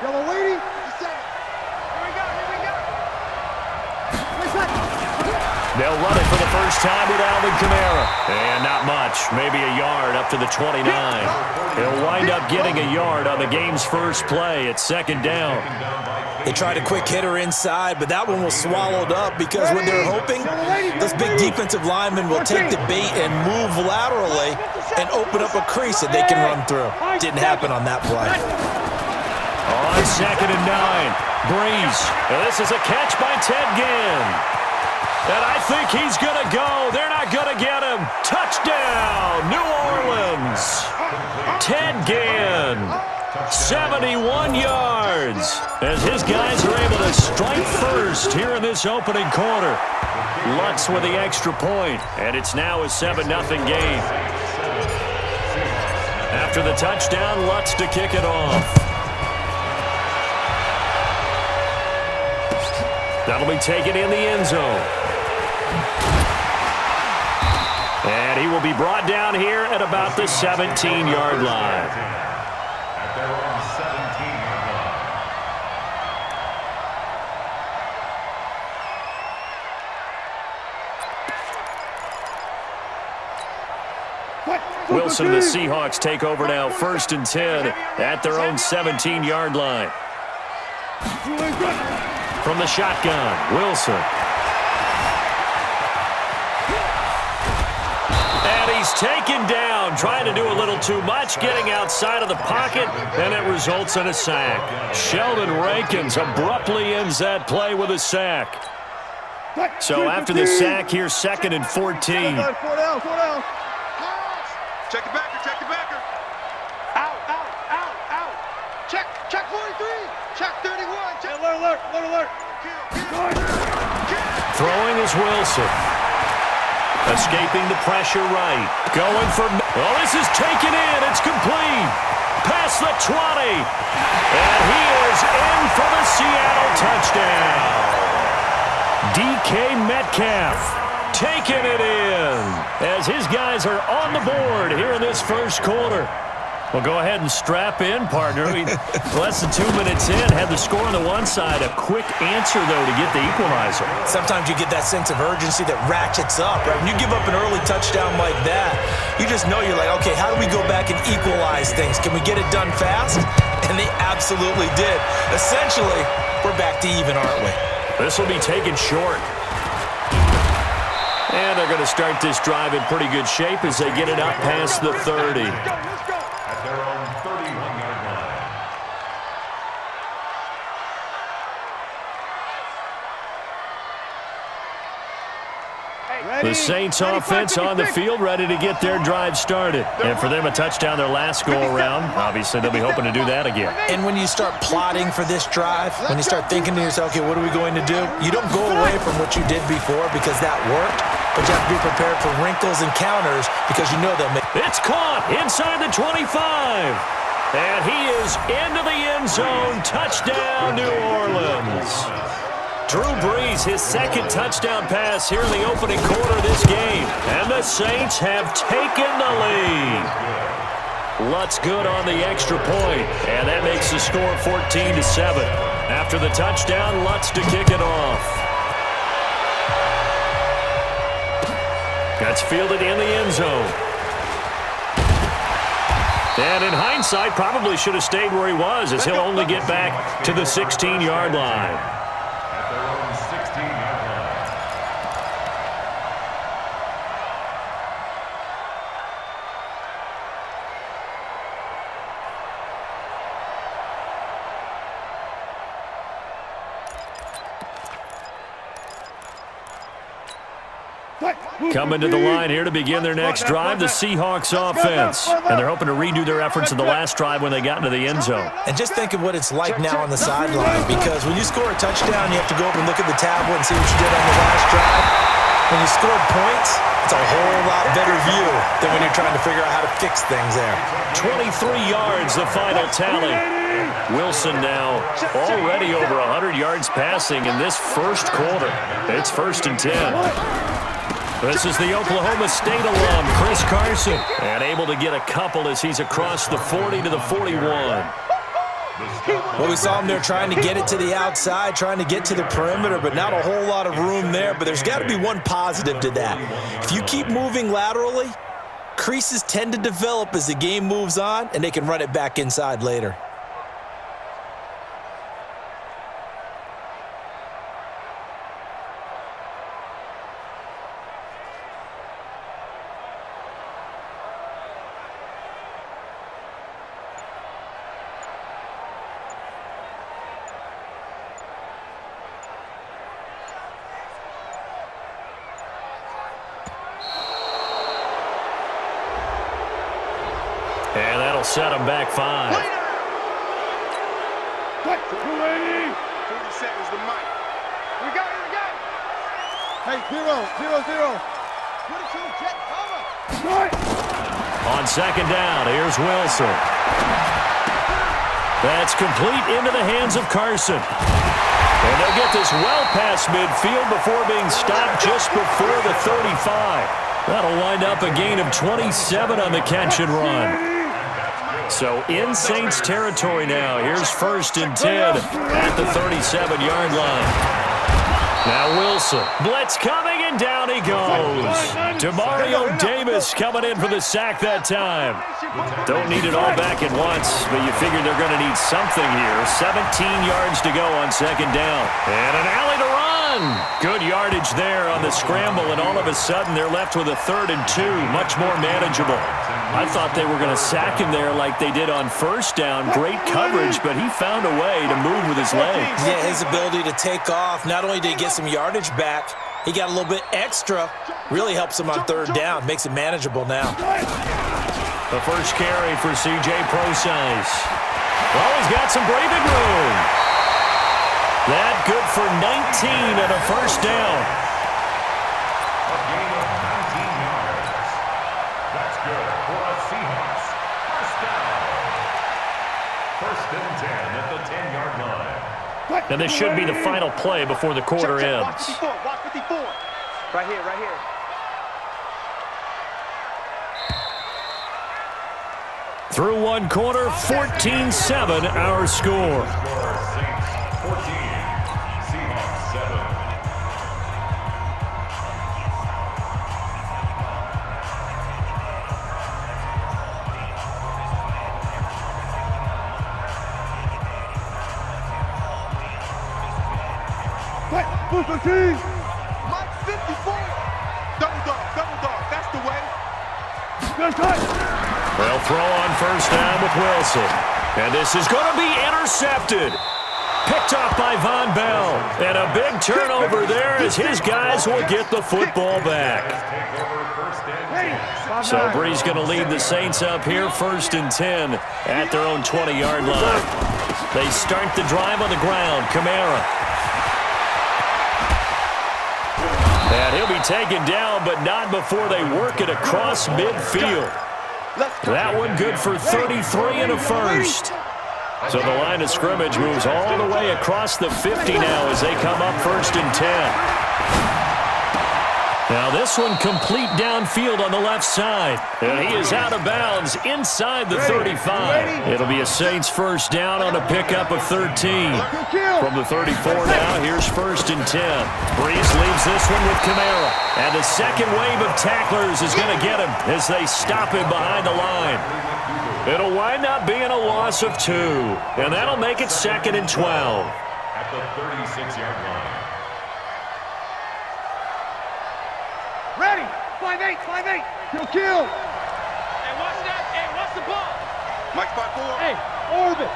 Yellow lady, set. Here we go, here we go. They'll run it for the first time with Alvin Kamara. And not much, maybe a yard up to the 29. He'll wind up getting a yard on the game's first play at second down. They tried a quick hitter inside, but that one was swallowed up because what they're hoping, those big defensive linemen will take the bait and move laterally and open up a crease that they can run through. Didn't happen on that play. On second and 9, Breeze. This is a catch by Ted Ginn. And I think he's going to go. They're not going to get him. Touchdown, New Orleans. Ted Ginn, 71 yards. As his guys are able to strike first here in this opening quarter. Lutz with the extra point, and it's now a 7-0 game. After the touchdown, Lutz to kick it off. That'll be taken in the end zone. And he will be brought down here at about the 17-yard line. At their own 17-yard line. Wilson and the Seahawks take over now, 1st and 10 at their own 17-yard line. From the shotgun, Wilson. And he's taken down, trying to do a little too much, getting outside of the pocket, and it results in a sack. Sheldon Rankins abruptly ends that play with a sack. So after the sack, here's 2nd and 14. Four down. Check the backer, check the backer. Out. Check 43. Check 31. Check. Alert. Throwing is Wilson. Escaping the pressure right. Going for... Oh, this is taken in. It's complete. Past the 20. And he is in for the Seattle touchdown. DK Metcalf taking it in as his guys are on the board here in this first quarter. Well, go ahead and strap in, partner. Less than 2 minutes in, had the score on the one side. A quick answer, though, to get the equalizer. Sometimes you get that sense of urgency that ratchets up, right? When you give up an early touchdown like that, you just know you're like, okay, how do we go back and equalize things? Can we get it done fast? And they absolutely did. Essentially, we're back to even, aren't we? This will be taken short. And they're going to start this drive in pretty good shape as they get it up past the 30. At their own 31-yard line. The Saints offense on the field, ready to get their drive started. And for them, a touchdown their last go-around. Obviously, they'll be hoping to do that again. And when you start plotting for this drive, when you start thinking to yourself, okay, what are we going to do? You don't go away from what you did before because that worked, but you have to be prepared for wrinkles and counters because you know they'll make. It's caught inside the 25. And he is into the end zone. Touchdown, New Orleans. Drew Brees, his 2nd touchdown pass here in the opening quarter of this game. And the Saints have taken the lead. Lutz good on the extra point, and that makes the score 14-7. After the touchdown, Lutz to kick it off. That's fielded in the end zone. And in hindsight, probably should have stayed where he was, as he'll only get back to the 16-yard line. At their own 16-yard line. Coming to the line here to begin their next drive, the Seahawks offense. And they're hoping to redo their efforts in the last drive when they got into the end zone. And just think of what it's like now on the sideline, because when you score a touchdown, you have to go up and look at the tablet and see what you did on the last drive. When you scored points, it's a whole lot better view than when you're trying to figure out how to fix things there. 23 yards, the final tally. Wilson now already over 100 yards passing in this first quarter. It's 1st and 10. This is the Oklahoma State alum, Chris Carson, and able to get a couple as he's across the 40 to the 41. Well, we saw him there trying to get it to the outside, trying to get to the perimeter, but not a whole lot of room there. But there's got to be one positive to that. If you keep moving laterally, creases tend to develop as the game moves on, and they can run it back inside later. And that'll set him back 5. 40 seconds to Mike. We got it. Hey, 0-0-0. 22, jet, cover. On second down, here's Wilson. That's complete into the hands of Carson. And they'll get this well past midfield before being stopped just before the 35. That'll wind up a gain of 27 on the catch and run. So in Saints territory now. Here's 1st and 10 at the 37-yard line. Now Wilson. Blitz coming, and down he goes. Demario Davis coming in for the sack that time. Don't need it all back at once, but you figure they're going to need something here. 17 yards to go on second down. And an alley to run. Good yardage there on the scramble, and all of a sudden they're left with a 3rd and 2. Much more manageable. I thought they were going to sack him there like they did on 1st down. Great coverage, but he found a way to move with his legs. Yeah, his ability to take off, not only did he get some yardage back, he got a little bit extra. Really helps him on 3rd down. Makes it manageable now. The first carry for C.J. Procise. Well, he's got some breathing room. That good for 19 and a 1st down. A gain of 19 yards. That's good for a Seahawks. 1st down. 1st and 10 at the 10-yard line. And this should be the final play before the quarter ends. Watch 54. Right here. Through one quarter, 14-7 our score. Saints 14, Seahawks 7. Mike 54. Double dog. That's the way. They'll throw on 1st down with Wilson. And this is going to be intercepted. Picked off by Von Bell. And a big turnover there as his guys will get the football back. So Bree's going to lead the Saints up here, 1st and 10 at their own 20-yard line. They start the drive on the ground. Kamara. And he'll be taken down, but not before they work it across midfield. That one good for 33 and a 1st. So the line of scrimmage moves all the way across the 50 now as they come up 1st and 10. Now this one complete downfield on the left side. And he is out of bounds inside the 35. It'll be a Saints 1st down on a pickup of 13. From the 34 now, here's 1st and 10. Breeze leaves this one with Kamara. And the second wave of tacklers is going to get him as they stop him behind the line. It'll wind up being a loss of 2. And that'll make it 2nd and 12. At the 36-yard line. Ready. 5-8. Kill. Hey, watch that. Hey, watch the ball. Mike 5-4. Hey, orbit.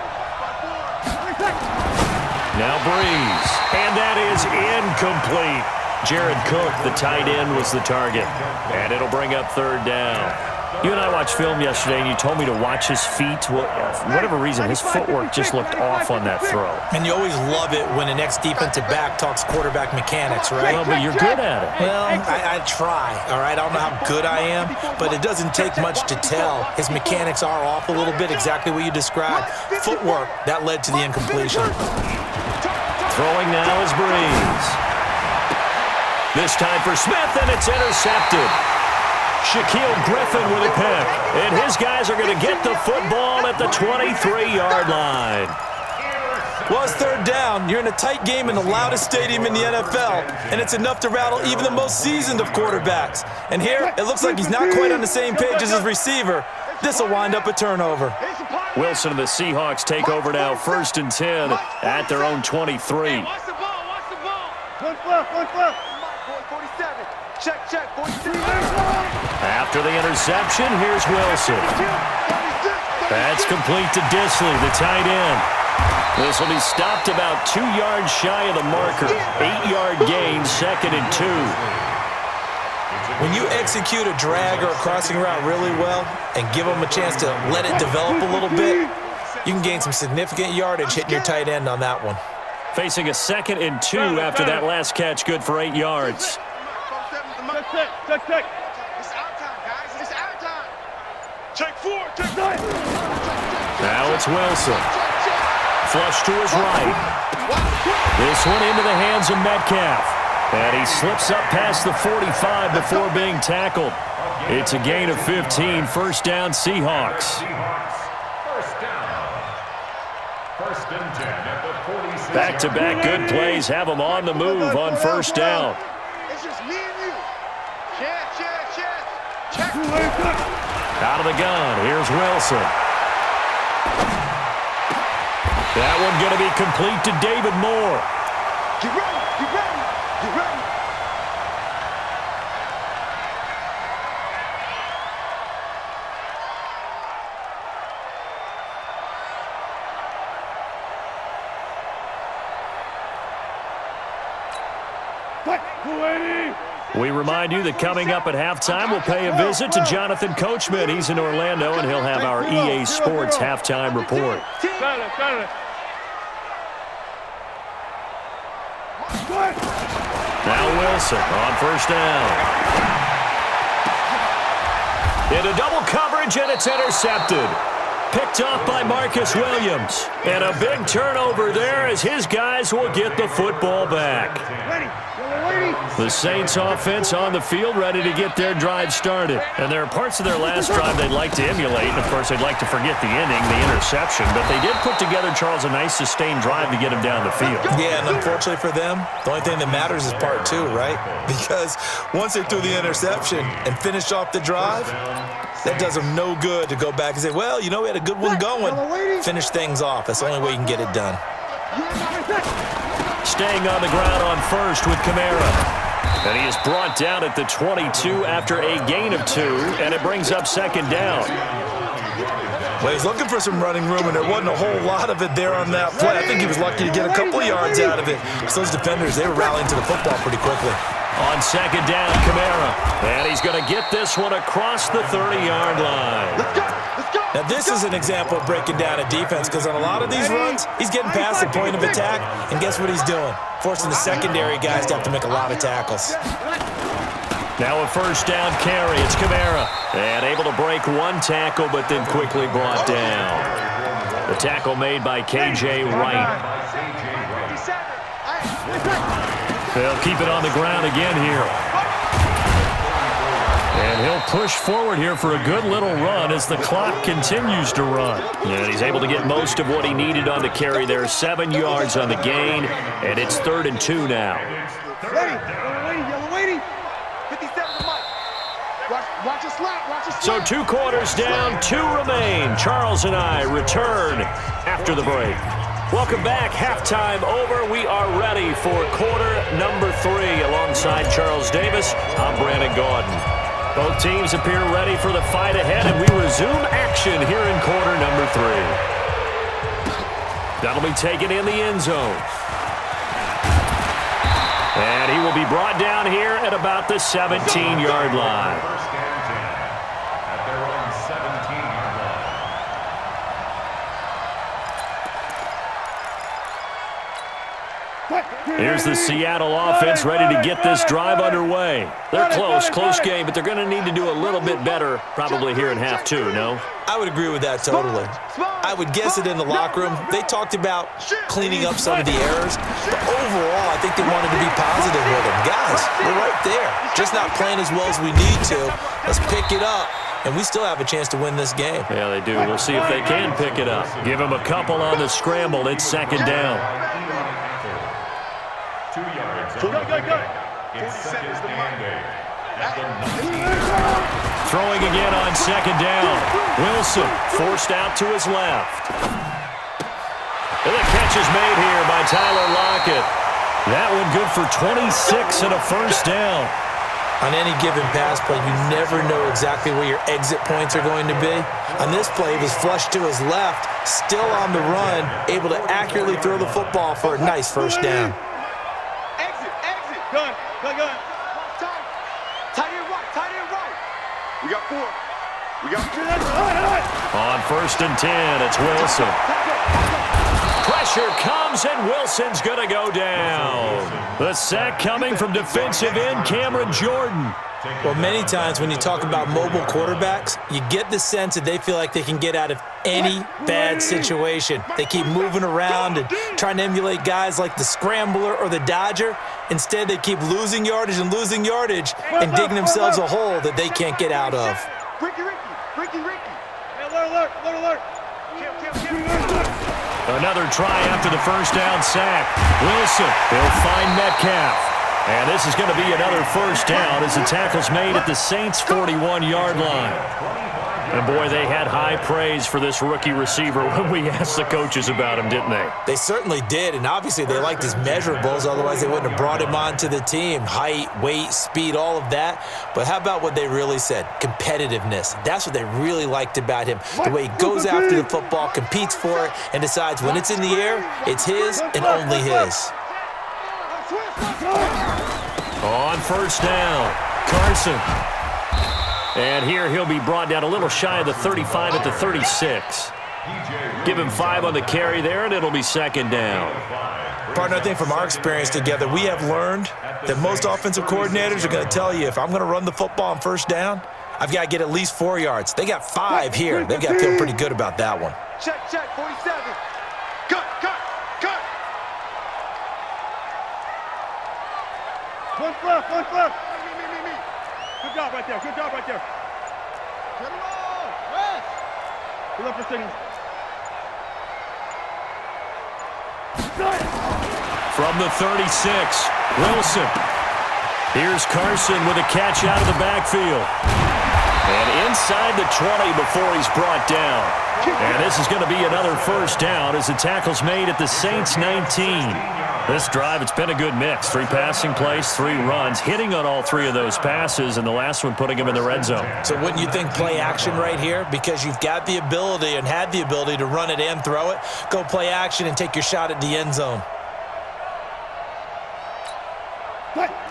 5-4. Now Breeze. And that is incomplete. Jared Cook, the tight end, was the target. And it'll bring up 3rd down. You and I watched film yesterday, and you told me to watch his feet. Well, for whatever reason, his footwork just looked off on that throw. And you always love it when the next defensive back talks quarterback mechanics, right? Well, but you're good at it. Well, I try, all right? I don't know how good I am, but it doesn't take much to tell. His mechanics are off a little bit, exactly what you described. Footwork, that led to the incompletion. Throwing now is Breeze. This time for Smith, and it's intercepted. Shaquille Griffin with a pick. And his guys are going to get the football at the 23-yard line. Well, it's third down. You're in a tight game in the loudest stadium in the NFL, and it's enough to rattle even the most seasoned of quarterbacks. And here, it looks like he's not quite on the same page as his receiver. This will wind up a turnover. Wilson and the Seahawks take over now, 1st and 10 at their own 23. Watch the ball, watch the ball. One flip. 47. Check, 47. After the interception, here's Wilson. That's complete to Disley, the tight end. This will be stopped about 2 yards shy of the marker. 8-yard gain, 2nd and 2. When you execute a drag or a crossing route really well and give them a chance to let it develop a little bit, you can gain some significant yardage hitting your tight end on that one. Facing a 2nd and 2 after that last catch, good for 8 yards. Check. It's our time, guys. It's our time. Check 4. Now it's Wilson. Flush to his right. This one into the hands of Metcalf. And he slips up past the 45 before being tackled. It's a gain of 15. 1st down, Seahawks. Back-to-back good plays have them on the move on 1st down. It's just me and you. Check. Out of the gun, here's Wilson. That one going to be complete to David Moore. Get ready. We remind you that coming up at halftime, we'll pay a visit to Jonathan Coachman. He's in Orlando, and he'll have our EA Sports halftime report. Now Wilson on 1st down. Into double coverage, and it's intercepted. Picked off by Marcus Williams. And a big turnover there as his guys will get the football back. The Saints offense on the field ready to get their drive started. And there are parts of their last drive they'd like to emulate. And, of course, they'd like to forget the inning, the interception. But they did put together, Charles, a nice sustained drive to get him down the field. Yeah, and unfortunately for them, the only thing that matters is part 2, right? Because once they threw the interception and finished off the drive, that does them no good to go back and say, well, you know, we had a good one going. Finish things off. That's the only way you can get it done. Staying on the ground on 1st with Kamara. And he is brought down at the 22 after a gain of 2, and it brings up 2nd down. Well, he's looking for some running room, and there wasn't a whole lot of it there on that play. I think he was lucky to get a couple of yards out of it. So those defenders, they were rallying to the football pretty quickly. On 2nd down, Kamara. And he's going to get this one across the 30-yard line. Now, this is an example of breaking down a defense, because on a lot of these runs, he's getting past the point of attack, and guess what he's doing? Forcing the secondary guys to have to make a lot of tackles. Now a 1st down carry. It's Kamara. And able to break one tackle, but then quickly brought down. The tackle made by K.J. Wright. They'll keep it on the ground again here. And he'll push forward here for a good little run as the clock continues to run. And he's able to get most of what he needed on the carry there. 7 yards on the gain, and it's 3rd and 2 now. Yellow waiting. 57 to Mike. Watch a slap. So 2 quarters down, 2 remain. Charles and I return after the break. Welcome back. Halftime over. We are ready for quarter number 3. Alongside Charles Davis, I'm Brandon Gaudin. Both teams appear ready for the fight ahead, and we resume action here in quarter number 3. That'll be taken in the end zone. And he will be brought down here at about the 17-yard line. At their own 17-yard line. Here's the Seattle offense ready to get this drive underway. They're close game, but they're going to need to do a little bit better probably here in half 2, no? I would agree with that totally. I would guess it in the locker room. They talked about cleaning up some of the errors, but overall, I think think they wanted to be positive with him. Guys, we're right there. Just not playing as well as we need to. Let's pick it up, and we still have a chance to win this game. Yeah, they do. We'll see if they can pick it up. Give them a couple on the scramble. It's second down. 2 yards. Go. It's second and 8. Throwing again on second down. Wilson forced out to his left. And the catch is made here by Tyler Lockett. That one good for 26 and a first down. On any given pass play, you never know exactly where your exit points are going to be. On this play, he was flushed to his left, still on the run, able to accurately throw the football for a nice first down. Exit. Gun. Tight end right. We got 4. On first and 10, it's Wilson. Pressure comes, and Wilson's going to go down. The sack coming from defensive end Cameron Jordan. Well, many times when you talk about mobile quarterbacks, you get the sense that they feel like they can get out of any bad situation. They keep moving around and trying to emulate guys like the Scrambler or the Dodger. Instead, they keep losing yardage and digging themselves a hole that they can't get out of. Ricky. Alert. Another try after the first down sack. Wilson, he'll find Metcalf. And this is going to be another first down as the tackle's made at the Saints' 41-yard line. And, boy, they had high praise for this rookie receiver when we asked the coaches about him, didn't they? They certainly did, and obviously they liked his measurables, otherwise they wouldn't have brought him onto the team. Height, weight, speed, all of that. But how about what they really said? Competitiveness. That's what they really liked about him. The way he goes after the football, competes for it, and decides when it's in the air, it's his and only his. On first down, Carson. And here he'll be brought down a little shy of the 35 at the 36. Give him 5 on the carry there, and it'll be second down. Partner, I think from our experience together, we have learned that most offensive coordinators are going to tell you, if I'm going to run the football on first down, I've got to get at least 4 yards. They got 5 here. They've got to feel pretty good about that one. Check, 47. Cut. One flip. Me. Good job right there. Get him on. Rest. Good luck for City. From the 36, Wilson. Here's Carson with a catch out of the backfield. And inside the 20 before he's brought down. And this is going to be another first down as the tackle's made at the Saints' 19. This drive, it's been a good mix. 3 passing plays, 3 runs, hitting on all 3 of those passes, and the last one putting him in the red zone. So wouldn't you think play action right here? Because you've got the ability and had the ability to run it and throw it. Go play action and take your shot at the end zone.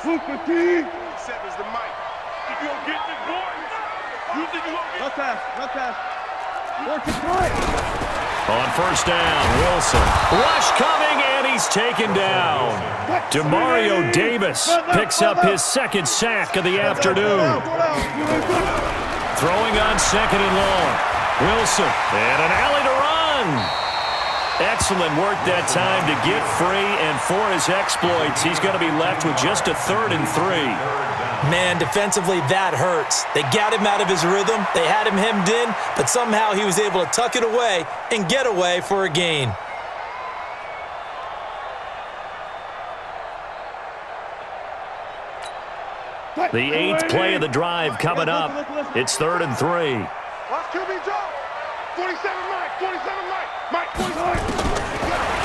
Super team. 7's the mic. If you don't get this boy, you think you won't get Not pass. Work it right. On first down, Wilson. Rush coming, and he's taken down. Demario Davis picks up his second sack of the afternoon. Throwing on second and long. Wilson, and an alley to run. Excellent work that time to get free, and for his exploits, he's going to be left with just a 3rd and 3. Man, defensively, that hurts. They got him out of his rhythm. They had him hemmed in, but somehow he was able to tuck it away and get away for a gain. The 8th play of the drive coming up. It's 3rd and 3. Watch QB drop. 47 Mike.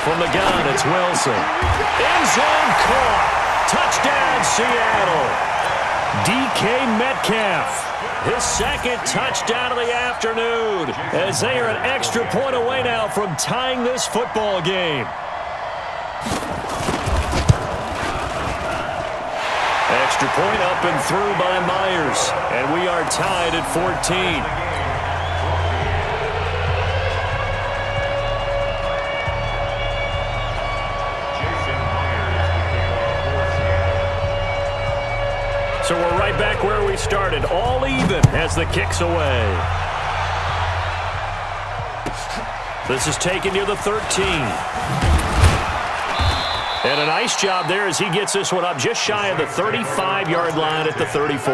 From the gun, it's Wilson. End zone caught. Touchdown, Seattle. DK Metcalf, his second touchdown of the afternoon, as they are an extra point away now from tying this football game. Extra point up and through by Myers, and we are tied at 14. So we're right back where we started, all even as the kick's away. This is taken near the 13. And a nice job there as he gets this one up just shy of the 35-yard line at the 34.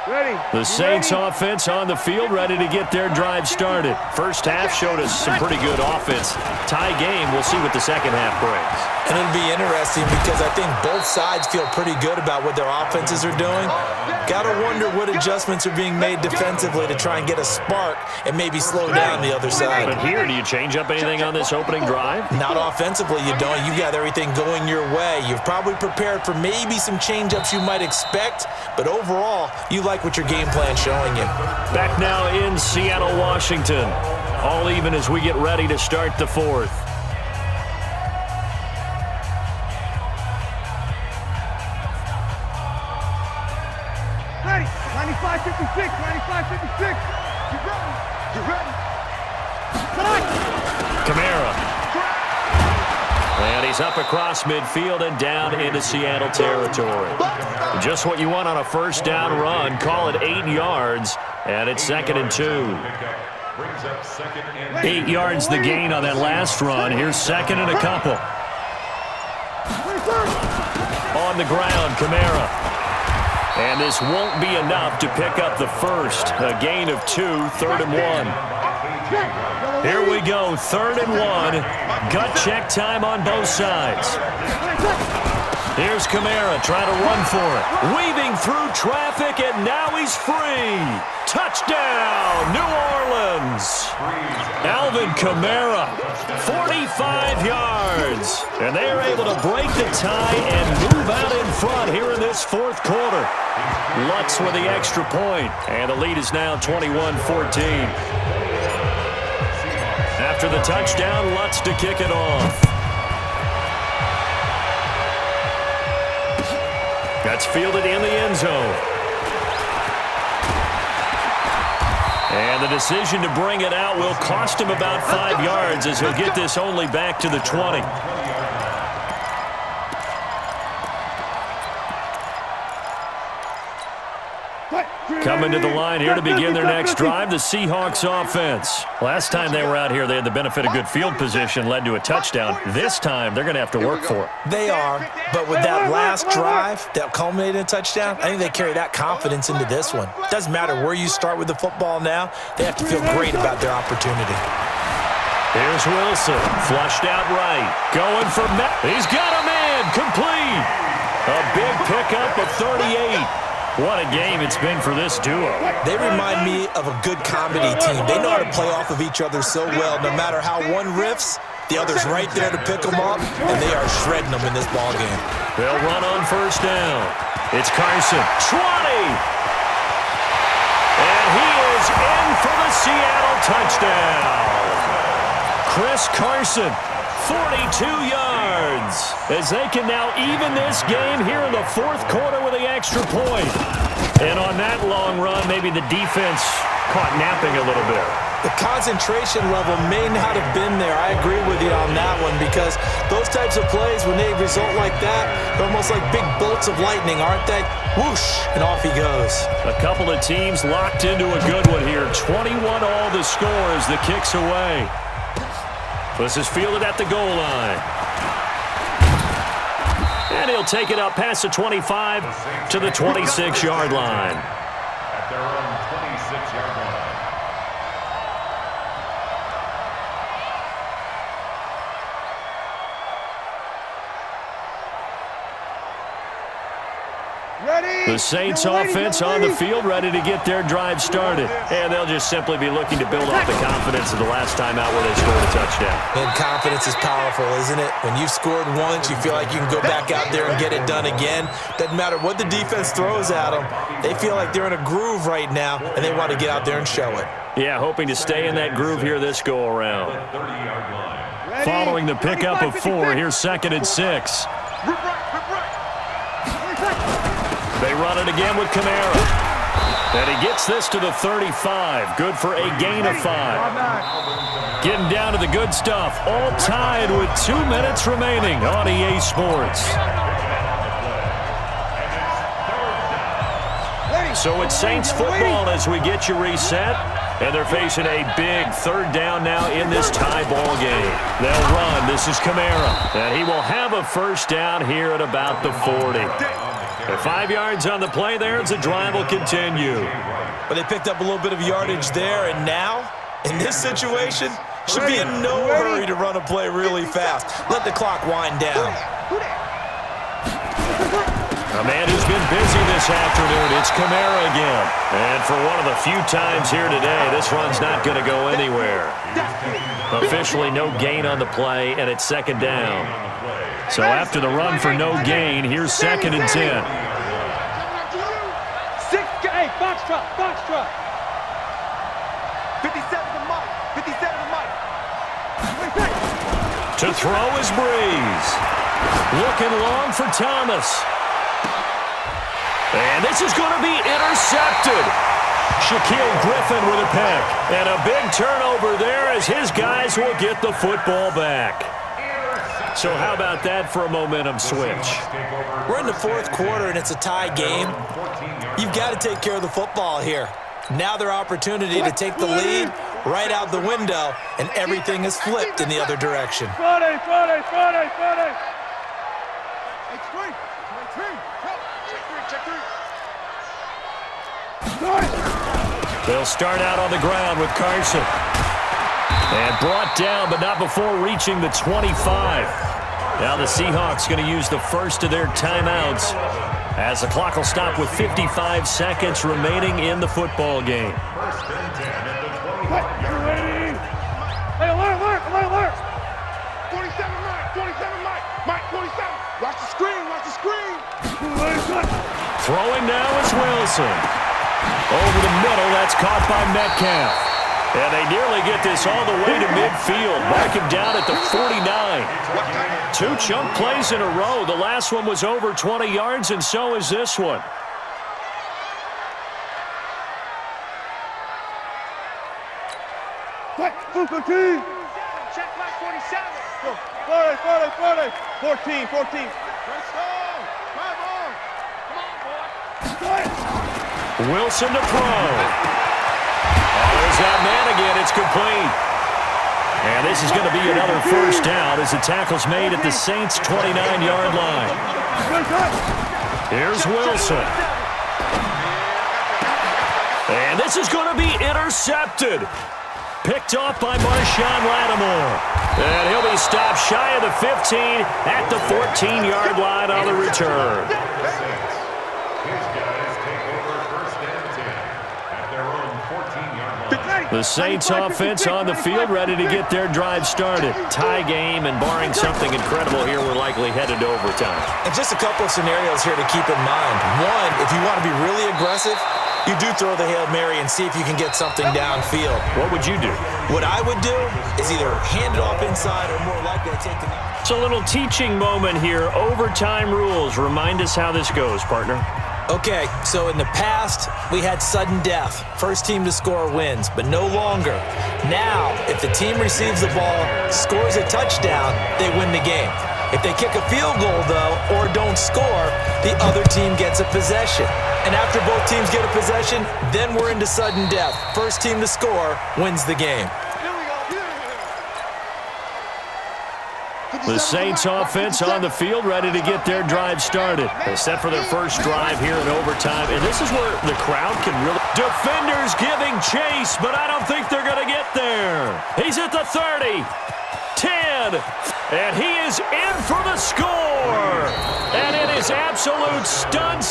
Ready. The Saints offense on the field, ready to get their drive started. First half showed us some pretty good offense. Tie game, we'll see what the second half brings. And it'll be interesting because I think both sides feel pretty good about what their offenses are doing. Got to wonder what adjustments are being made defensively to try and get a spark and maybe slow down the other side. But here, do you change up anything on this opening drive? Not offensively, you don't. You've got everything going your way. You've probably prepared for maybe some change-ups you might expect, but overall, you like what your game plan's showing you. Back now in Seattle, Washington. All even as we get ready to start the fourth. Ready. 95-56. 95-56. Get ready. Get ready. Kamara. And he's up across midfield and down into Seattle territory. Just what you want on a first down run. Call it 8 yards, and it's 2nd and 2. 8 yards the gain on that last run. Here's 2nd and a couple. On the ground, Kamara. And this won't be enough to pick up the first. A gain of 2, 3rd and 1. Here we go, 3rd and 1. Gut check time on both sides. Here's Kamara trying to run for it. Weaving through traffic, and now he's free. Touchdown, New Orleans. Alvin Kamara, 45 yards. And they are able to break the tie and move out in front here in this fourth quarter. Lutz with the extra point, and the lead is now 21-14. After the touchdown, Lutz to kick it off. That's fielded in the end zone. And the decision to bring it out will cost him about 5 yards as he'll get this only back to the 20. Coming to the line here to begin their next drive, the Seahawks offense. Last time they were out here, they had the benefit of good field position, led to a touchdown. This time, they're going to have to work for it. They are, but with that last drive that culminated in a touchdown, I think they carry that confidence into this one. Doesn't matter where you start with the football now, they have to feel great about their opportunity. Here's Wilson, flushed out right, going for Matt. He's got a man, complete. A big pickup at 38. What a game it's been for this duo. They remind me of a good comedy team. They know how to play off of each other so well. No matter how one riffs, the other's right there to pick them up, and they are shredding them in this ballgame. They'll run on first down. It's Carson. 20! And he is in for the Seattle touchdown. Chris Carson, 42 yards, as they can now even this game here in the fourth quarter with the extra point. And on that long run, maybe the defense caught napping a little bit. The concentration level may not have been there. I agree with you on that one because those types of plays, when they result like that, they're almost like big bolts of lightning, aren't they? Whoosh, and off he goes. A couple of teams locked into a good one here. 21 all the score as the kick's away. This is fielded at the goal line. And he'll take it up past the 25 to the 26-yard line. At their own 26-yard line. The Saints offense on the field, ready to get their drive started. And they'll just simply be looking to build off the confidence of the last time out where they scored a touchdown. And confidence is powerful, isn't it? When you've scored once, you feel like you can go back out there and get it done again. Doesn't matter what the defense throws at them. They feel like they're in a groove right now, and they want to get out there and show it. Yeah, hoping to stay in that groove here this go-around. Following the pickup of 4, here's 2nd and 6. They run it again with Kamara. And he gets this to the 35. Good for a gain of 5. Getting down to the good stuff. All tied with 2 minutes remaining on EA Sports. So it's Saints football as we get you reset. And they're facing a big third down now in this tie ball game. They'll run. This is Kamara. And he will have a first down here at about the 40. And 5 yards on the play there as the drive will continue. But they picked up a little bit of yardage there, and now, in this situation, should be in no hurry to run a play really fast. Let the clock wind down. A man who's been busy this afternoon, it's Kamara again. And for one of the few times here today, this run's not going to go anywhere. Officially no gain on the play, and it's second down. So after the run for no gain, here's 2nd and 10. Hey, box truck, box truck. 57 to Mike, 57 to Mike. To throw is Breeze. Looking long for Thomas. And this is going to be intercepted. Shaquille Griffin with a pick. And a big turnover there as his guys will get the football back. So how about that for a momentum switch? We're in the 4th quarter, and it's a tie game. You've got to take care of the football here. Now their opportunity to take the lead right out the window, and everything is flipped in the other direction. Friday. They'll start out on the ground with Carson. And brought down, but not before reaching the 25. Now the Seahawks going to use the first of their timeouts as the clock will stop with 55 seconds remaining in the football game. Hey, alert. 27 Mike. Mike, 27. Watch the screen. Throwing now is Wilson. Over the middle, that's caught by Metcalf. And they nearly get this all the way to midfield. Mark him down at the 49. 2 chunk plays in a row. The last one was over 20 yards, and so is this one. Check back 47. 14. Let's go. Come on, boy. Wilson to throw. There's that man again. It's complete. And this is going to be another first down as the tackle's made at the Saints' 29-yard line. Here's Wilson. And this is going to be intercepted. Picked off by Marshawn Lattimore. And he'll be stopped shy of the 15 at the 14-yard line on the return. The Saints offense on the field ready to get their drive started. Tie game, and barring something incredible here, we're likely headed to overtime. And just a couple of scenarios here to keep in mind. One, if you want to be really aggressive, you do throw the Hail Mary and see if you can get something downfield. What would you do? What I would do is either hand it off inside or more likely take the knee. It's a little teaching moment here. Overtime rules. Remind us how this goes, partner. Okay, so in the past, we had sudden death. First team to score wins, but no longer. Now, if the team receives the ball, scores a touchdown, they win the game. If they kick a field goal, though, or don't score, the other team gets a possession. And after both teams get a possession, then we're into sudden death. First team to score wins the game. The Saints offense on the field ready to get their drive started. They're set for their first drive here in overtime. And this is where the crowd can really... Defenders giving chase, but I don't think they're going to get there. He's at the 30, 10, and he is in for the score. And it is absolute stun.